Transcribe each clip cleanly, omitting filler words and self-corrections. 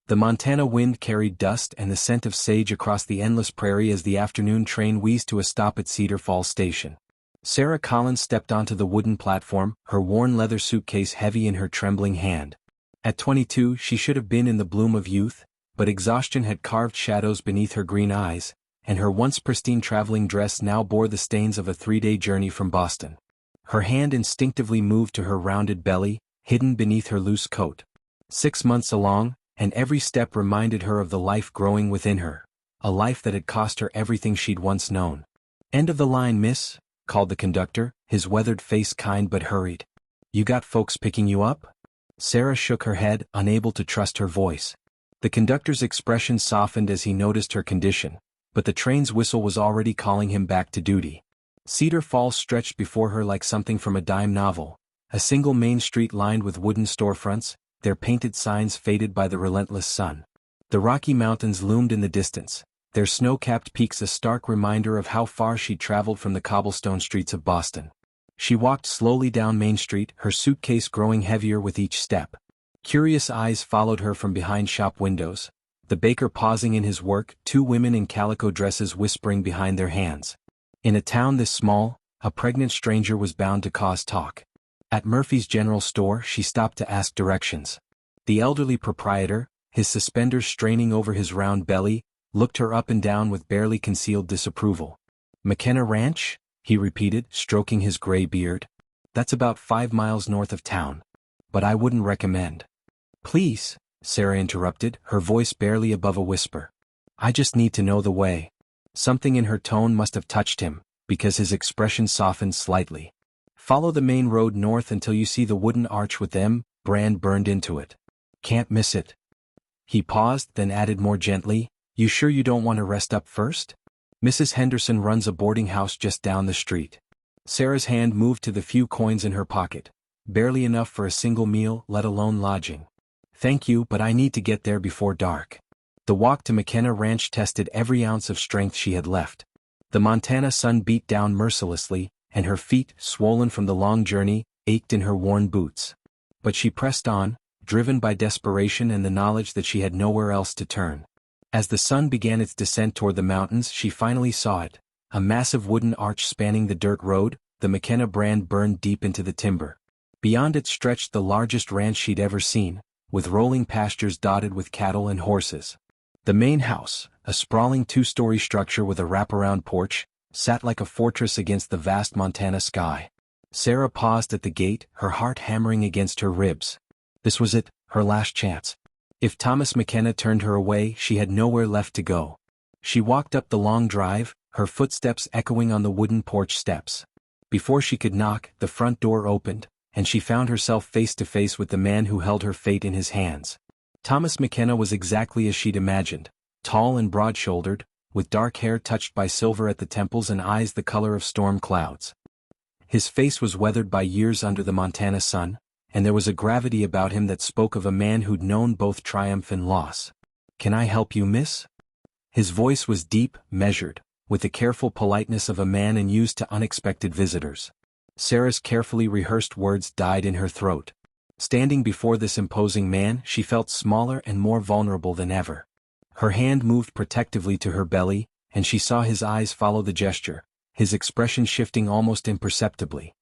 The Montana wind carried dust and the scent of sage across the endless prairie as the afternoon train wheezed to a stop at Cedar Falls Station. Sarah Collins stepped onto the wooden platform, her worn leather suitcase heavy in her trembling hand. At 22, she should have been in the bloom of youth, but exhaustion had carved shadows beneath her green eyes, and her once pristine traveling dress now bore the stains of a 3-day journey from Boston. Her hand instinctively moved to her rounded belly, hidden beneath her loose coat. 6 months along, and every step reminded her of the life growing within her, a life that had cost her everything she'd once known. "End of the line, miss," called the conductor, his weathered face kind but hurried. "You got folks picking you up?" Sarah shook her head, unable to trust her voice. The conductor's expression softened as he noticed her condition, but the train's whistle was already calling him back to duty. Cedar Falls stretched before her like something from a dime novel, a single main street lined with wooden storefronts, their painted signs faded by the relentless sun. The Rocky Mountains loomed in the distance, their snow-capped peaks a stark reminder of how far she'd traveled from the cobblestone streets of Boston. She walked slowly down Main Street, her suitcase growing heavier with each step. Curious eyes followed her from behind shop windows, the baker pausing in his work, 2 women in calico dresses whispering behind their hands. In a town this small, a pregnant stranger was bound to cause talk. At Murphy's General Store, she stopped to ask directions. The elderly proprietor, his suspenders straining over his round belly, looked her up and down with barely concealed disapproval. "McKenna Ranch?" he repeated, stroking his gray beard. "That's about 5 miles north of town. But I wouldn't recommend." "Please," Sarah interrupted, her voice barely above a whisper. "I just need to know the way." Something in her tone must have touched him, because his expression softened slightly. "Follow the main road north until you see the wooden arch with M brand burned into it. Can't miss it." He paused, then added more gently, "You sure you don't want to rest up first? Mrs. Henderson runs a boarding house just down the street." Sarah's hand moved to the few coins in her pocket, barely enough for a single meal, let alone lodging. "Thank you, but I need to get there before dark." The walk to McKenna Ranch tested every ounce of strength she had left. The Montana sun beat down mercilessly, and her feet, swollen from the long journey, ached in her worn boots. But she pressed on, driven by desperation and the knowledge that she had nowhere else to turn. As the sun began its descent toward the mountains, she finally saw it, a massive wooden arch spanning the dirt road, the McKenna brand burned deep into the timber. Beyond it stretched the largest ranch she'd ever seen, with rolling pastures dotted with cattle and horses. The main house, a sprawling 2-story structure with a wraparound porch, sat like a fortress against the vast Montana sky. Sarah paused at the gate, her heart hammering against her ribs. This was it, her last chance. If Thomas McKenna turned her away, she had nowhere left to go. She walked up the long drive, her footsteps echoing on the wooden porch steps. Before she could knock, the front door opened, and she found herself face to face with the man who held her fate in his hands. Thomas McKenna was exactly as she'd imagined, tall and broad-shouldered, with dark hair touched by silver at the temples and eyes the color of storm clouds. His face was weathered by years under the Montana sun, and there was a gravity about him that spoke of a man who'd known both triumph and loss. "Can I help you, miss?" His voice was deep, measured, with the careful politeness of a man unused to unexpected visitors. Sarah's carefully rehearsed words died in her throat. Standing before this imposing man, she felt smaller and more vulnerable than ever. Her hand moved protectively to her belly, and she saw his eyes follow the gesture, his expression shifting almost imperceptibly.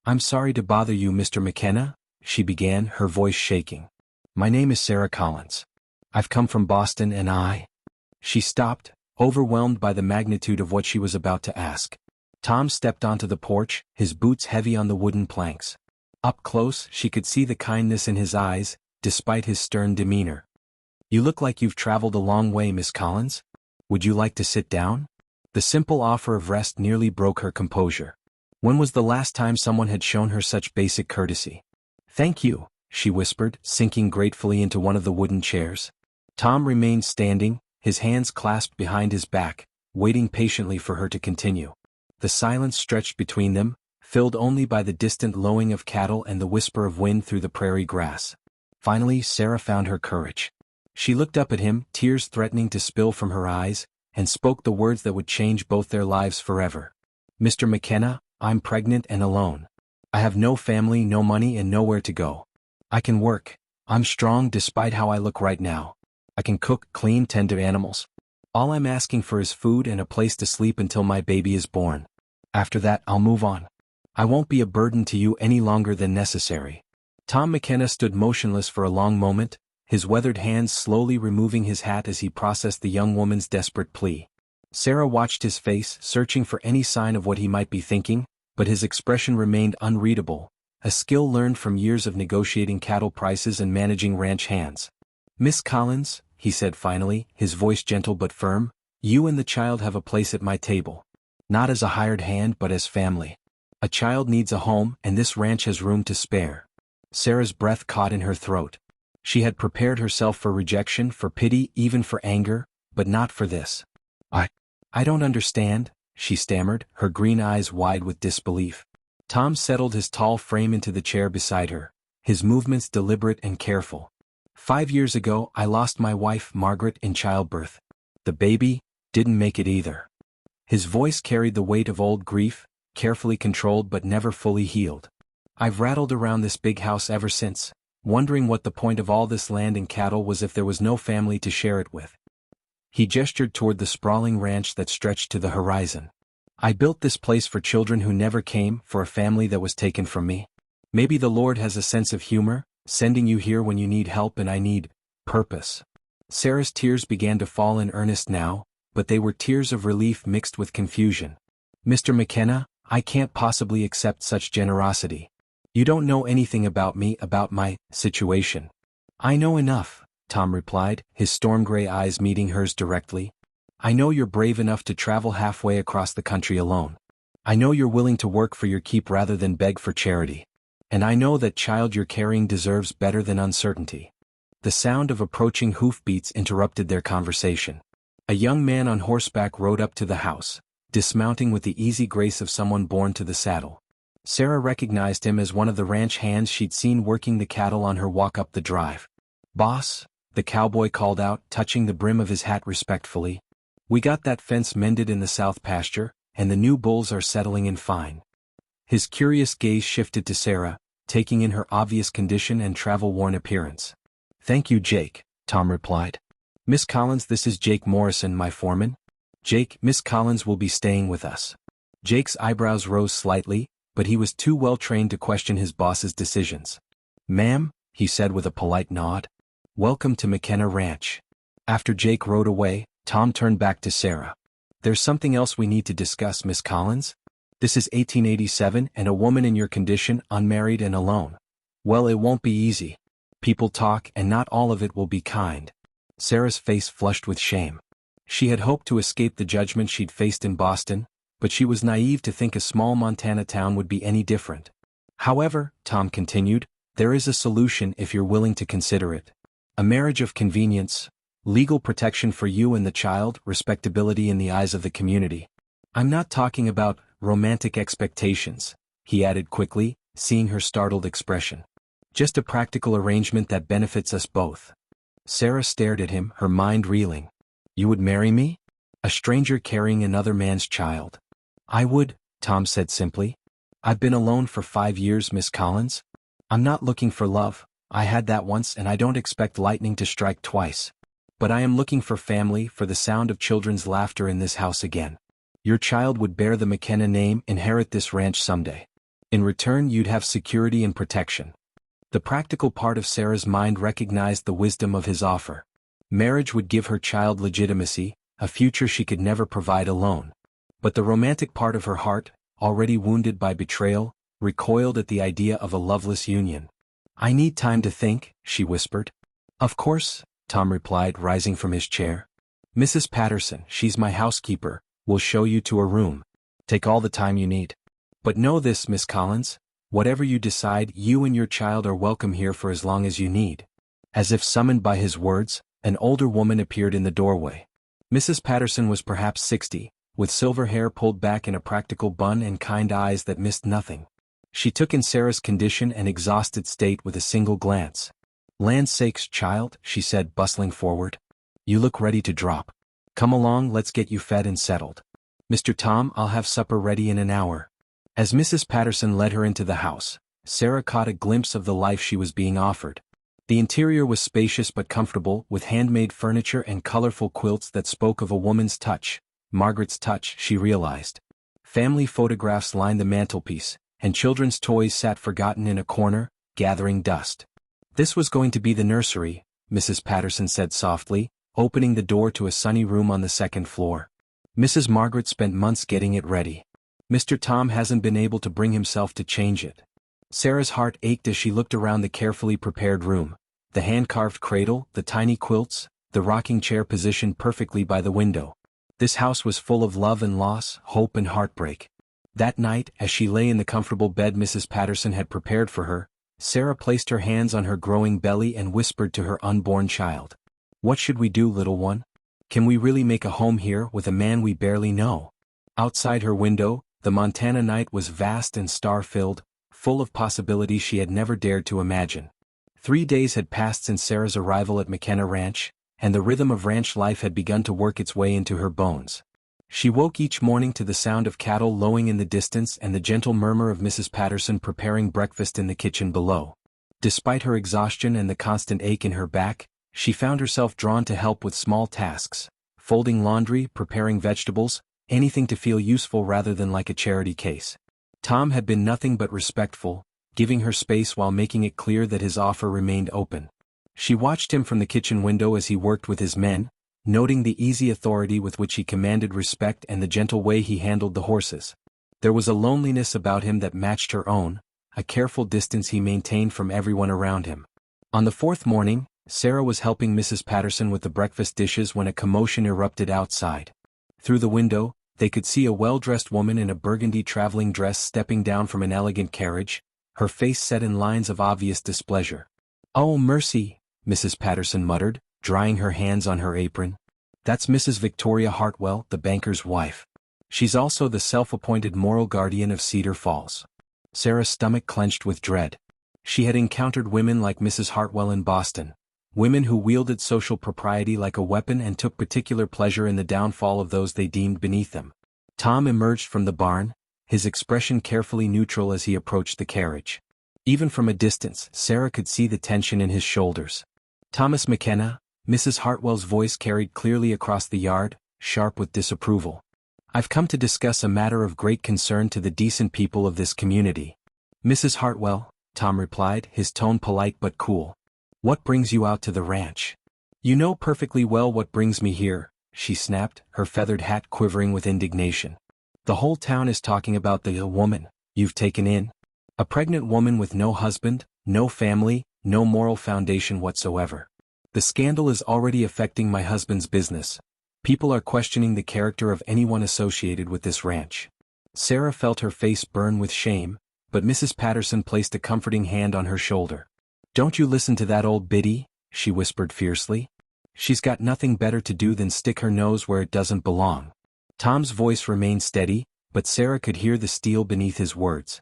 I'm sorry to bother you, Mr. McKenna," she began, her voice shaking. "My name is Sarah Collins. I've come from Boston and I—" She stopped, overwhelmed by the magnitude of what she was about to ask. Tom stepped onto the porch, his boots heavy on the wooden planks. Up close, she could see the kindness in his eyes, despite his stern demeanor. "You look like you've traveled a long way, Miss Collins. Would you like to sit down?" The simple offer of rest nearly broke her composure. When was the last time someone had shown her such basic courtesy? "Thank you," she whispered, sinking gratefully into one of the wooden chairs. Tom remained standing, his hands clasped behind his back, waiting patiently for her to continue. The silence stretched between them, filled only by the distant lowing of cattle and the whisper of wind through the prairie grass. Finally, Sarah found her courage. She looked up at him, tears threatening to spill from her eyes, and spoke the words that would change both their lives forever. "Mr. McKenna, I'm pregnant and alone. I have no family, no money, and nowhere to go. I can work, I'm strong despite how I look right now. I can cook, clean, tend to animals. All I'm asking for is food and a place to sleep until my baby is born. After that, I'll move on. I won't be a burden to you any longer than necessary." Tom McKenna stood motionless for a long moment, his weathered hands slowly removing his hat as he processed the young woman's desperate plea. Sarah watched his face, searching for any sign of what he might be thinking, but his expression remained unreadable, a skill learned from years of negotiating cattle prices and managing ranch hands. "Miss Collins," he said finally, his voice gentle but firm, "you and the child have a place at my table. Not as a hired hand but as family. A child needs a home, and this ranch has room to spare." Sarah's breath caught in her throat. She had prepared herself for rejection, for pity, even for anger, but not for this. I don't understand," she stammered, her green eyes wide with disbelief. Tom settled his tall frame into the chair beside her, his movements deliberate and careful. "5 years ago, I lost my wife, Margaret, in childbirth. The baby didn't make it either." His voice carried the weight of old grief, carefully controlled but never fully healed. "I've rattled around this big house ever since, wondering what the point of all this land and cattle was if there was no family to share it with." He gestured toward the sprawling ranch that stretched to the horizon. "I built this place for children who never came, for a family that was taken from me. Maybe the Lord has a sense of humor, sending you here when you need help and I need purpose." Sarah's tears began to fall in earnest now, but they were tears of relief mixed with confusion. "Mr. McKenna, I can't possibly accept such generosity. You don't know anything about me, about my situation." "I know enough," Tom replied, his storm-gray eyes meeting hers directly. "I know you're brave enough to travel halfway across the country alone. I know you're willing to work for your keep rather than beg for charity. And I know that child you're carrying deserves better than uncertainty." The sound of approaching hoofbeats interrupted their conversation. A young man on horseback rode up to the house, dismounting with the easy grace of someone born to the saddle. Sarah recognized him as one of the ranch hands she'd seen working the cattle on her walk up the drive. "Boss," the cowboy called out, touching the brim of his hat respectfully. "We got that fence mended in the south pasture, and the new bulls are settling in fine." His curious gaze shifted to Sarah, taking in her obvious condition and travel-worn appearance. "Thank you, Jake," Tom replied. "Miss Collins, this is Jake Morrison, my foreman." "Jake, Miss Collins will be staying with us." Jake's eyebrows rose slightly, but he was too well trained to question his boss's decisions. "Ma'am," he said with a polite nod. "Welcome to McKenna Ranch." After Jake rode away, Tom turned back to Sarah. "There's something else we need to discuss, Miss Collins. This is 1887 and a woman in your condition, unmarried and alone. Well, it won't be easy. People talk and not all of it will be kind." Sarah's face flushed with shame. She had hoped to escape the judgment she'd faced in Boston, but she was naive to think a small Montana town would be any different. "However," Tom continued, "there is a solution if you're willing to consider it. A marriage of convenience, legal protection for you and the child, respectability in the eyes of the community. I'm not talking about romantic expectations," he added quickly, seeing her startled expression. "Just a practical arrangement that benefits us both." Sarah stared at him, her mind reeling. "You would marry me? A stranger carrying another man's child?" "I would," Tom said simply. "I've been alone for 5 years, Miss Collins. I'm not looking for love. I had that once and I don't expect lightning to strike twice. But I am looking for family, for the sound of children's laughter in this house again. Your child would bear the McKenna name, inherit this ranch someday. In return, you'd have security and protection." The practical part of Sarah's mind recognized the wisdom of his offer. Marriage would give her child legitimacy, a future she could never provide alone. But the romantic part of her heart, already wounded by betrayal, recoiled at the idea of a loveless union. "I need time to think," she whispered. "Of course," Tom replied, rising from his chair. "Mrs. Patterson, she's my housekeeper, will show you to a room. Take all the time you need. But know this, Miss Collins, whatever you decide, you and your child are welcome here for as long as you need." As if summoned by his words, an older woman appeared in the doorway. Mrs. Patterson was perhaps 60, with silver hair pulled back in a practical bun and kind eyes that missed nothing. She took in Sarah's condition and exhausted state with a single glance. "Land's sakes, child," she said, bustling forward. "You look ready to drop. Come along, let's get you fed and settled. Mr. Tom, I'll have supper ready in an hour." As Mrs. Patterson led her into the house, Sarah caught a glimpse of the life she was being offered. The interior was spacious but comfortable, with handmade furniture and colorful quilts that spoke of a woman's touch, Margaret's touch, she realized. Family photographs lined the mantelpiece, and children's toys sat forgotten in a corner, gathering dust. This was going to be the nursery, Mrs. Patterson said softly, opening the door to a sunny room on the second floor. Mrs. Margaret spent months getting it ready. Mr. Tom hasn't been able to bring himself to change it. Sarah's heart ached as she looked around the carefully prepared room. The hand-carved cradle, the tiny quilts, the rocking chair positioned perfectly by the window. This house was full of love and loss, hope and heartbreak. That night, as she lay in the comfortable bed Mrs. Patterson had prepared for her, Sarah placed her hands on her growing belly and whispered to her unborn child. "What should we do, little one? Can we really make a home here with a man we barely know?" Outside her window, the Montana night was vast and star-filled, full of possibilities she had never dared to imagine. 3 days had passed since Sarah's arrival at McKenna Ranch, and the rhythm of ranch life had begun to work its way into her bones. She woke each morning to the sound of cattle lowing in the distance and the gentle murmur of Mrs. Patterson preparing breakfast in the kitchen below. Despite her exhaustion and the constant ache in her back, she found herself drawn to help with small tasks, folding laundry, preparing vegetables, anything to feel useful rather than like a charity case. Tom had been nothing but respectful, giving her space while making it clear that his offer remained open. She watched him from the kitchen window as he worked with his men, noting the easy authority with which he commanded respect and the gentle way he handled the horses. There was a loneliness about him that matched her own, a careful distance he maintained from everyone around him. On the fourth morning, Sarah was helping Mrs. Patterson with the breakfast dishes when a commotion erupted outside. Through the window, they could see a well-dressed woman in a burgundy traveling dress stepping down from an elegant carriage, her face set in lines of obvious displeasure. "Oh, mercy," Mrs. Patterson muttered, drying her hands on her apron. "That's Mrs. Victoria Hartwell, the banker's wife. She's also the self-appointed moral guardian of Cedar Falls." Sarah's stomach clenched with dread. She had encountered women like Mrs. Hartwell in Boston, women who wielded social propriety like a weapon and took particular pleasure in the downfall of those they deemed beneath them. Tom emerged from the barn, his expression carefully neutral as he approached the carriage. Even from a distance, Sarah could see the tension in his shoulders. "Thomas McKenna," Mrs. Hartwell's voice carried clearly across the yard, sharp with disapproval. "I've come to discuss a matter of great concern to the decent people of this community." "Mrs. Hartwell," Tom replied, his tone polite but cool. "What brings you out to the ranch?" "You know perfectly well what brings me here," she snapped, her feathered hat quivering with indignation. "The whole town is talking about the woman you've taken in. A pregnant woman with no husband, no family, no moral foundation whatsoever. The scandal is already affecting my husband's business. People are questioning the character of anyone associated with this ranch." Sarah felt her face burn with shame, but Mrs. Patterson placed a comforting hand on her shoulder. "Don't you listen to that old biddy," she whispered fiercely. "She's got nothing better to do than stick her nose where it doesn't belong." Tom's voice remained steady, but Sarah could hear the steel beneath his words.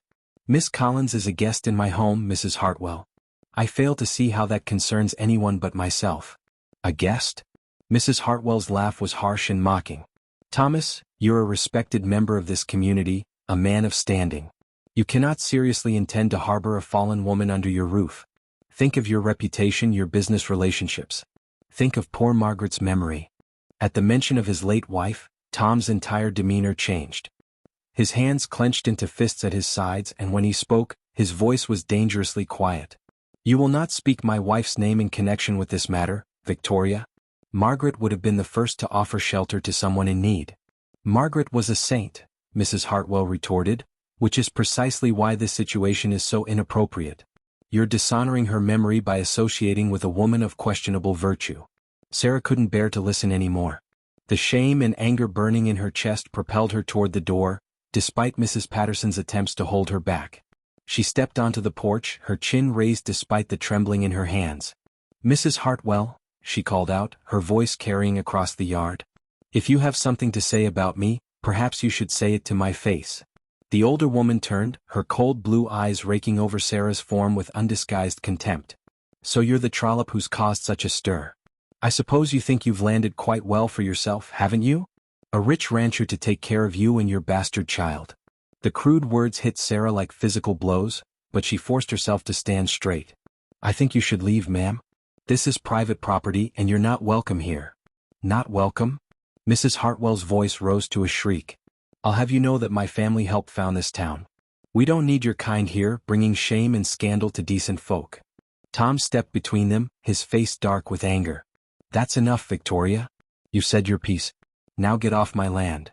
"Miss Collins is a guest in my home, Mrs. Hartwell. I fail to see how that concerns anyone but myself." "A guest?" Mrs. Hartwell's laugh was harsh and mocking. "Thomas, you're a respected member of this community, a man of standing. You cannot seriously intend to harbor a fallen woman under your roof. Think of your reputation, your business relationships. Think of poor Margaret's memory." At the mention of his late wife, Tom's entire demeanor changed. His hands clenched into fists at his sides, and when he spoke, his voice was dangerously quiet. "You will not speak my wife's name in connection with this matter, Victoria. Margaret would have been the first to offer shelter to someone in need." "Margaret was a saint," Mrs. Hartwell retorted, "which is precisely why this situation is so inappropriate. You're dishonoring her memory by associating with a woman of questionable virtue." Sarah couldn't bear to listen anymore. The shame and anger burning in her chest propelled her toward the door, despite Mrs. Patterson's attempts to hold her back. She stepped onto the porch, her chin raised despite the trembling in her hands. "Mrs. Hartwell," she called out, her voice carrying across the yard. "If you have something to say about me, perhaps you should say it to my face." The older woman turned, her cold blue eyes raking over Sarah's form with undisguised contempt. "So you're the trollop who's caused such a stir. I suppose you think you've landed quite well for yourself, haven't you? A rich rancher to take care of you and your bastard child." The crude words hit Sarah like physical blows, but she forced herself to stand straight. I think you should leave, ma'am. This is private property and you're not welcome here. Not welcome? Mrs. Hartwell's voice rose to a shriek. I'll have you know that my family helped found this town. We don't need your kind here, bringing shame and scandal to decent folk. Tom stepped between them, his face dark with anger. That's enough, Victoria. You said your piece. Now get off my land.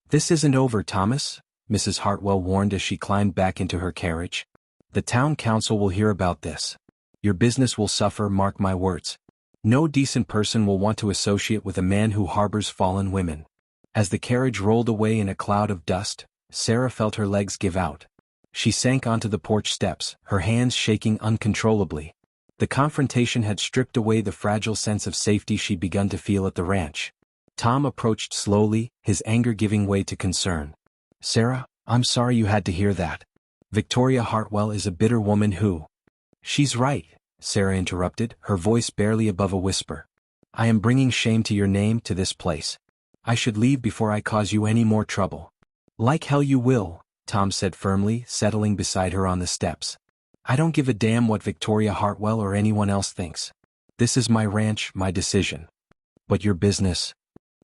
This isn't over, Thomas, Mrs. Hartwell warned as she climbed back into her carriage. The town council will hear about this. Your business will suffer, mark my words. No decent person will want to associate with a man who harbors fallen women. As the carriage rolled away in a cloud of dust, Sarah felt her legs give out. She sank onto the porch steps, her hands shaking uncontrollably. The confrontation had stripped away the fragile sense of safety she'd begun to feel at the ranch. Tom approached slowly, his anger giving way to concern. Sarah, I'm sorry you had to hear that. Victoria Hartwell is a bitter woman who... She's right, Sarah interrupted, her voice barely above a whisper. I am bringing shame to your name, to this place. I should leave before I cause you any more trouble. Like hell you will, Tom said firmly, settling beside her on the steps. I don't give a damn what Victoria Hartwell or anyone else thinks. This is my ranch, my decision. But your business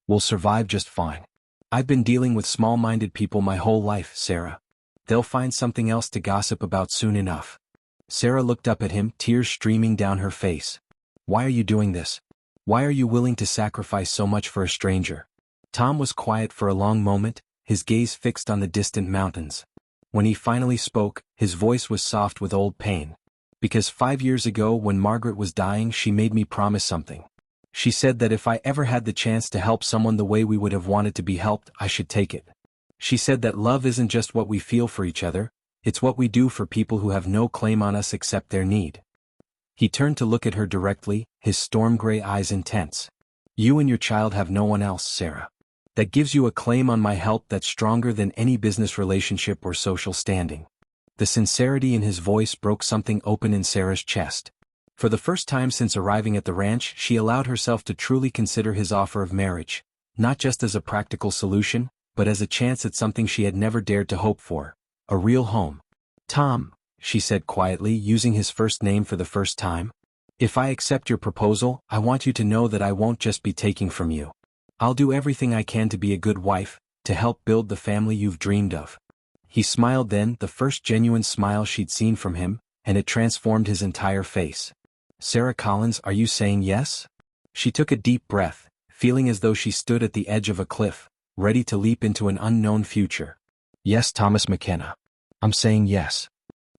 will survive just fine. I've been dealing with small-minded people my whole life, Sarah. They'll find something else to gossip about soon enough. Sarah looked up at him, tears streaming down her face. Why are you doing this? Why are you willing to sacrifice so much for a stranger? Tom was quiet for a long moment, his gaze fixed on the distant mountains. When he finally spoke, his voice was soft with old pain. Because 5 years ago when Margaret was dying she made me promise something. She said that if I ever had the chance to help someone the way we would have wanted to be helped, I should take it. She said that love isn't just what we feel for each other, it's what we do for people who have no claim on us except their need. He turned to look at her directly, his storm-gray eyes intense. You and your child have no one else, Sarah. That gives you a claim on my help that's stronger than any business relationship or social standing. The sincerity in his voice broke something open in Sarah's chest. For the first time since arriving at the ranch, she allowed herself to truly consider his offer of marriage, not just as a practical solution, but as a chance at something she had never dared to hope for, a real home. Tom, she said quietly, using his first name for the first time, if I accept your proposal, I want you to know that I won't just be taking from you. I'll do everything I can to be a good wife, to help build the family you've dreamed of. He smiled then, the first genuine smile she'd seen from him, and it transformed his entire face. Sarah Collins, are you saying yes? She took a deep breath, feeling as though she stood at the edge of a cliff, ready to leap into an unknown future. Yes, Thomas McKenna. I'm saying yes.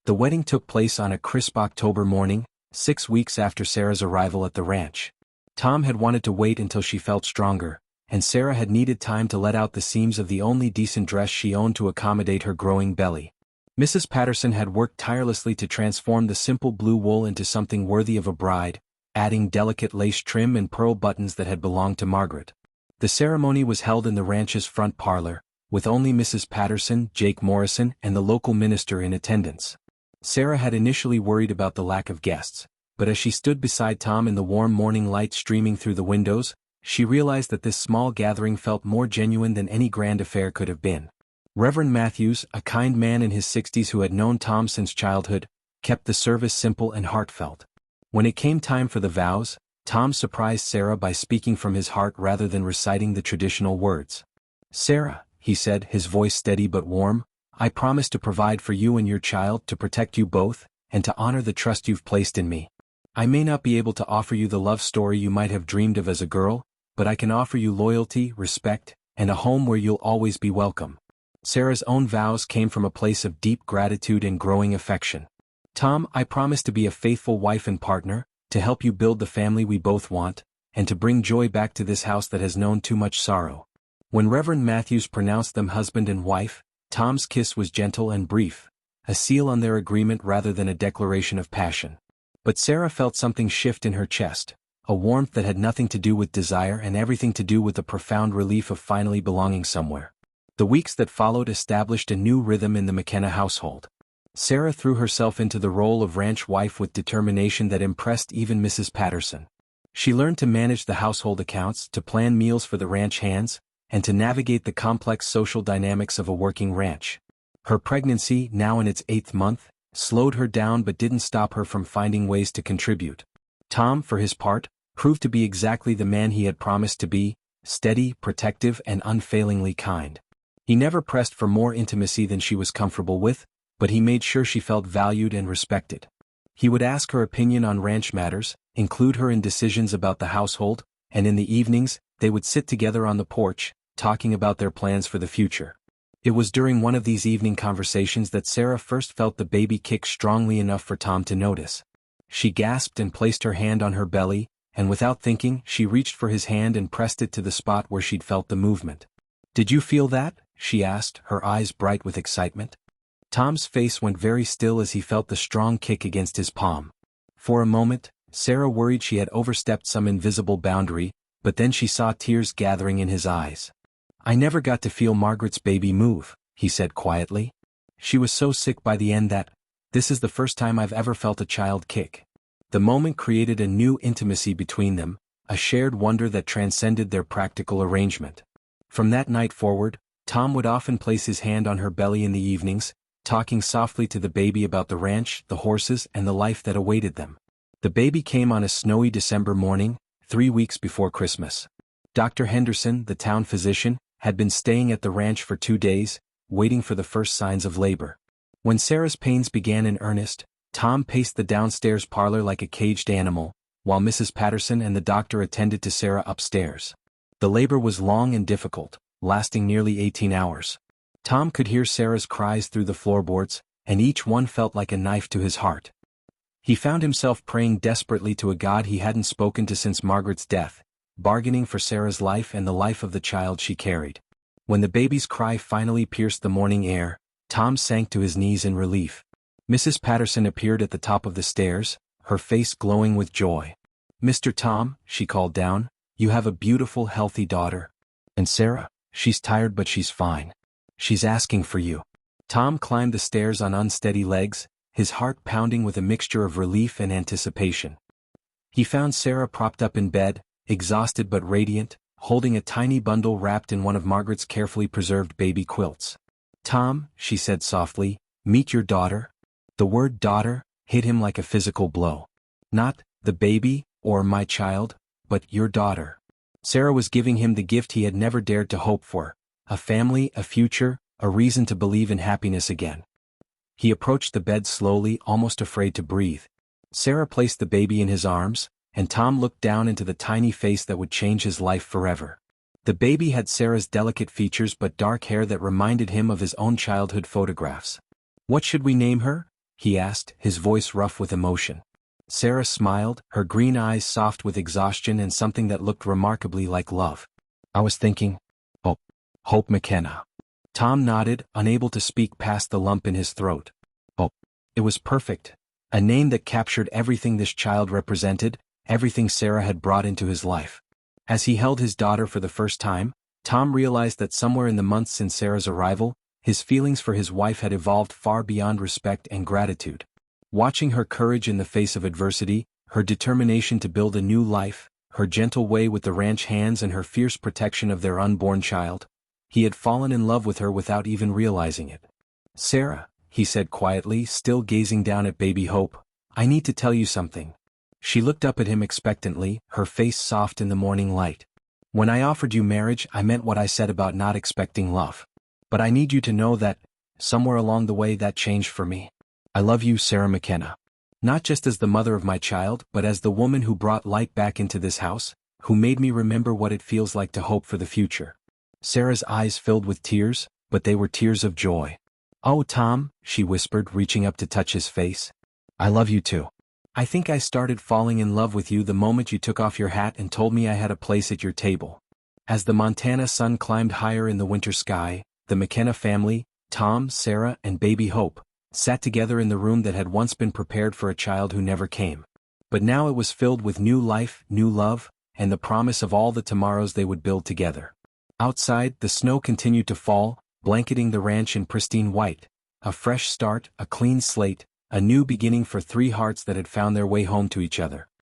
The wedding took place on a crisp October morning, 6 weeks after Sarah's arrival at the ranch. Tom had wanted to wait until she felt stronger, and Sarah had needed time to let out the seams of the only decent dress she owned to accommodate her growing belly. Mrs. Patterson had worked tirelessly to transform the simple blue wool into something worthy of a bride, adding delicate lace trim and pearl buttons that had belonged to Margaret. The ceremony was held in the ranch's front parlor, with only Mrs. Patterson, Jake Morrison, and the local minister in attendance. Sarah had initially worried about the lack of guests, but as she stood beside Tom in the warm morning light streaming through the windows, she realized that this small gathering felt more genuine than any grand affair could have been. Reverend Matthews, a kind man in his 60s who had known Tom since childhood, kept the service simple and heartfelt. When it came time for the vows, Tom surprised Sarah by speaking from his heart rather than reciting the traditional words. Sarah, he said, his voice steady but warm, I promise to provide for you and your child, to protect you both, and to honor the trust you've placed in me. I may not be able to offer you the love story you might have dreamed of as a girl, but I can offer you loyalty, respect, and a home where you'll always be welcome. Sarah's own vows came from a place of deep gratitude and growing affection. Tom, I promise to be a faithful wife and partner, to help you build the family we both want, and to bring joy back to this house that has known too much sorrow. When Reverend Matthews pronounced them husband and wife, Tom's kiss was gentle and brief, a seal on their agreement rather than a declaration of passion. But Sarah felt something shift in her chest, a warmth that had nothing to do with desire and everything to do with the profound relief of finally belonging somewhere. The weeks that followed established a new rhythm in the McKenna household. Sarah threw herself into the role of ranch wife with determination that impressed even Mrs. Patterson. She learned to manage the household accounts, to plan meals for the ranch hands, and to navigate the complex social dynamics of a working ranch. Her pregnancy, now in its 8th month, slowed her down but didn't stop her from finding ways to contribute. Tom, for his part, proved to be exactly the man he had promised to be, steady, protective, and unfailingly kind. He never pressed for more intimacy than she was comfortable with, but he made sure she felt valued and respected. He would ask her opinion on ranch matters, include her in decisions about the household, and in the evenings, they would sit together on the porch, talking about their plans for the future. It was during one of these evening conversations that Sarah first felt the baby kick strongly enough for Tom to notice. She gasped and placed her hand on her belly, and without thinking, she reached for his hand and pressed it to the spot where she'd felt the movement. "Did you feel that?" she asked, her eyes bright with excitement. Tom's face went very still as he felt the strong kick against his palm. For a moment, Sarah worried she had overstepped some invisible boundary, but then she saw tears gathering in his eyes. "I never got to feel Margaret's baby move," he said quietly. "She was so sick by the end that, this is the first time I've ever felt a child kick." The moment created a new intimacy between them, a shared wonder that transcended their practical arrangement. From that night forward, Tom would often place his hand on her belly in the evenings, talking softly to the baby about the ranch, the horses, and the life that awaited them. The baby came on a snowy December morning, 3 weeks before Christmas. Dr. Henderson, the town physician, had been staying at the ranch for 2 days, waiting for the first signs of labor. When Sarah's pains began in earnest, Tom paced the downstairs parlor like a caged animal, while Mrs. Patterson and the doctor attended to Sarah upstairs. The labor was long and difficult, lasting nearly 18 hours. Tom could hear Sarah's cries through the floorboards, and each one felt like a knife to his heart. He found himself praying desperately to a God he hadn't spoken to since Margaret's death, bargaining for Sarah's life and the life of the child she carried. When the baby's cry finally pierced the morning air, Tom sank to his knees in relief. Mrs. Patterson appeared at the top of the stairs, her face glowing with joy. "Mr. Tom," she called down, "you have a beautiful, healthy daughter. And Sarah, she's tired but she's fine. She's asking for you." Tom climbed the stairs on unsteady legs, his heart pounding with a mixture of relief and anticipation. He found Sarah propped up in bed, exhausted but radiant, holding a tiny bundle wrapped in one of Margaret's carefully preserved baby quilts. "Tom," she said softly, "meet your daughter." The word daughter hit him like a physical blow. Not the baby, or my child, but your daughter. Sarah was giving him the gift he had never dared to hope for, a family, a future, a reason to believe in happiness again. He approached the bed slowly, almost afraid to breathe. Sarah placed the baby in his arms, and Tom looked down into the tiny face that would change his life forever. The baby had Sarah's delicate features but dark hair that reminded him of his own childhood photographs. "What should we name her?" he asked, his voice rough with emotion. Sarah smiled, her green eyes soft with exhaustion and something that looked remarkably like love. "I was thinking, Hope McKenna." Tom nodded, unable to speak past the lump in his throat. "Oh, it was perfect. A name that captured everything this child represented, everything Sarah had brought into his life." As he held his daughter for the first time, Tom realized that somewhere in the months since Sarah's arrival, his feelings for his wife had evolved far beyond respect and gratitude. Watching her courage in the face of adversity, her determination to build a new life, her gentle way with the ranch hands and her fierce protection of their unborn child, he had fallen in love with her without even realizing it. "Sarah," he said quietly, still gazing down at baby Hope, "I need to tell you something." She looked up at him expectantly, her face soft in the morning light. "When I offered you marriage, I meant what I said about not expecting love. But I need you to know that, somewhere along the way that changed for me. I love you, Sarah McKenna. Not just as the mother of my child, but as the woman who brought light back into this house, who made me remember what it feels like to hope for the future." Sarah's eyes filled with tears, but they were tears of joy. "Oh, Tom," she whispered, reaching up to touch his face. "I love you too. I think I started falling in love with you the moment you took off your hat and told me I had a place at your table." As the Montana sun climbed higher in the winter sky, the McKenna family, Tom, Sarah, and baby Hope, sat together in the room that had once been prepared for a child who never came. But now it was filled with new life, new love, and the promise of all the tomorrows they would build together. Outside, the snow continued to fall, blanketing the ranch in pristine white. A fresh start, a clean slate, a new beginning for 3 hearts that had found their way home to each other.